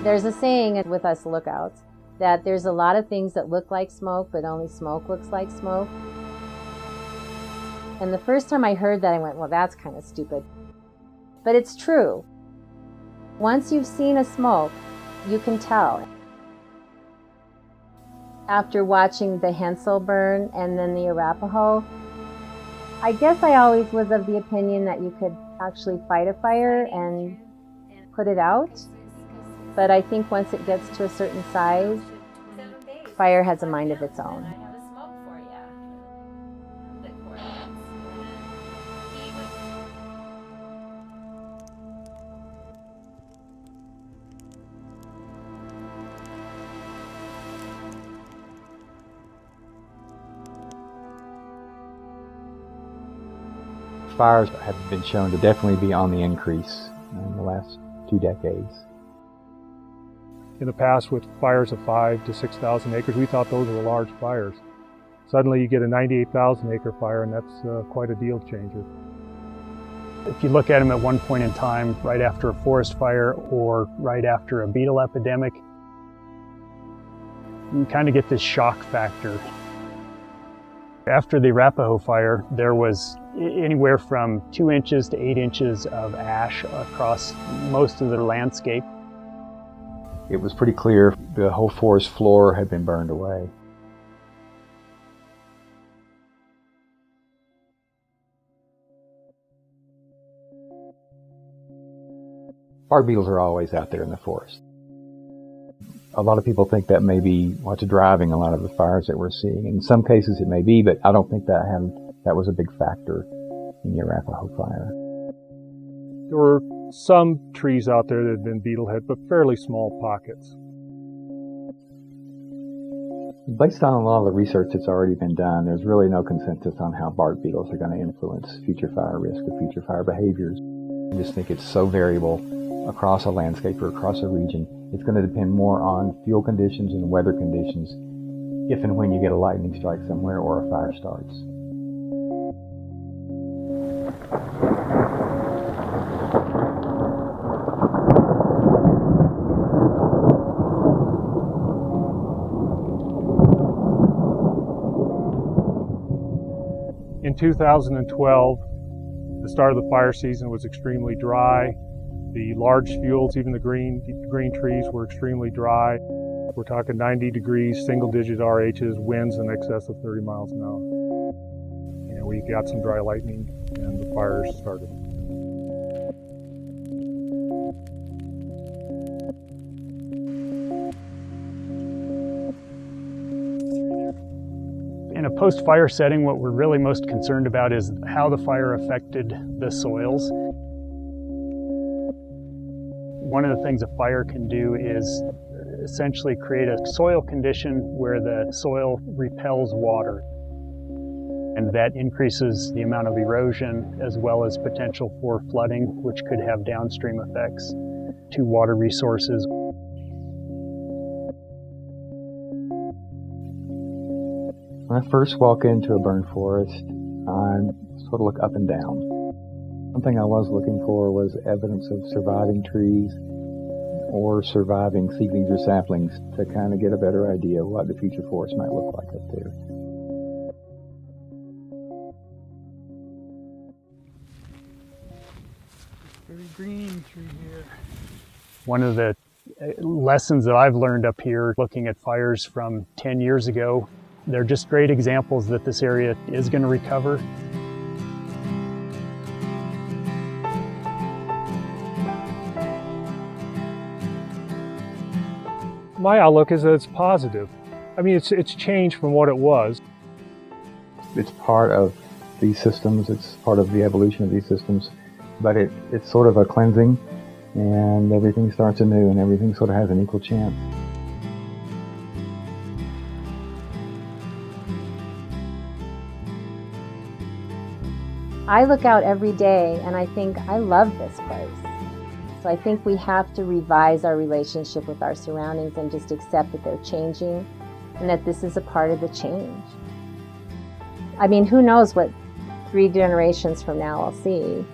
There's a saying with us lookouts that there's a lot of things that look like smoke, but only smoke looks like smoke. And the first time I heard that, I went, well, that's kind of stupid. But it's true. Once you've seen a smoke, you can tell. After watching the Hensel burn and then the Arapaho, I guess I always was of the opinion that you could actually fight a fire and put it out. But I think once it gets to a certain size, fire has a mind of its own. Fires have been shown to definitely be on the increase in the last 2 decades. In the past, with fires of 5,000 to 6,000 acres, we thought those were large fires. Suddenly you get a 98,000 acre fire, and that's quite a deal changer. If you look at them at one point in time, right after a forest fire or right after a beetle epidemic, you kind of get this shock factor. After the Arapaho fire, there was anywhere from 2 inches to 8 inches of ash across most of the landscape. It was pretty clear the whole forest floor had been burned away. Bark beetles are always out there in the forest. A lot of people think that may be what's driving a lot of the fires that we're seeing. In some cases it may be, but I don't think that was a big factor in the Arapaho fire. There were some trees out there that had been beetle hit, but fairly small pockets. Based on a lot of the research that's already been done, there's really no consensus on how bark beetles are going to influence future fire risk or future fire behaviors. I just think it's so variable across a landscape or across a region. It's going to depend more on fuel conditions and weather conditions if and when you get a lightning strike somewhere or a fire starts. In 2012, the start of the fire season was extremely dry. The large fuels, even the green trees, were extremely dry. We're talking 90 degrees, single-digit RHs, winds in excess of 30 miles an hour. And we got some dry lightning, and the fires started. In a post-fire setting, what we're really most concerned about is how the fire affected the soils. One of the things a fire can do is essentially create a soil condition where the soil repels water. And that increases the amount of erosion as well as potential for flooding, which could have downstream effects to water resources. When I first walk into a burned forest, I sort of look up and down. One thing I was looking for was evidence of surviving trees or surviving seedlings or saplings to kind of get a better idea of what the future forest might look like up there. Very green through here. One of the lessons that I've learned up here looking at fires from 10 years ago, they're just great examples that this area is going to recover. My outlook is that it's positive. I mean, it's changed from what it was. It's part of these systems, it's part of the evolution of these systems, but it's sort of a cleansing, and everything starts anew, and everything sort of has an equal chance. I look out every day and I think, I love this place. So I think we have to revise our relationship with our surroundings and just accept that they're changing and that this is a part of the change. I mean, who knows what 3 generations from now I'll see.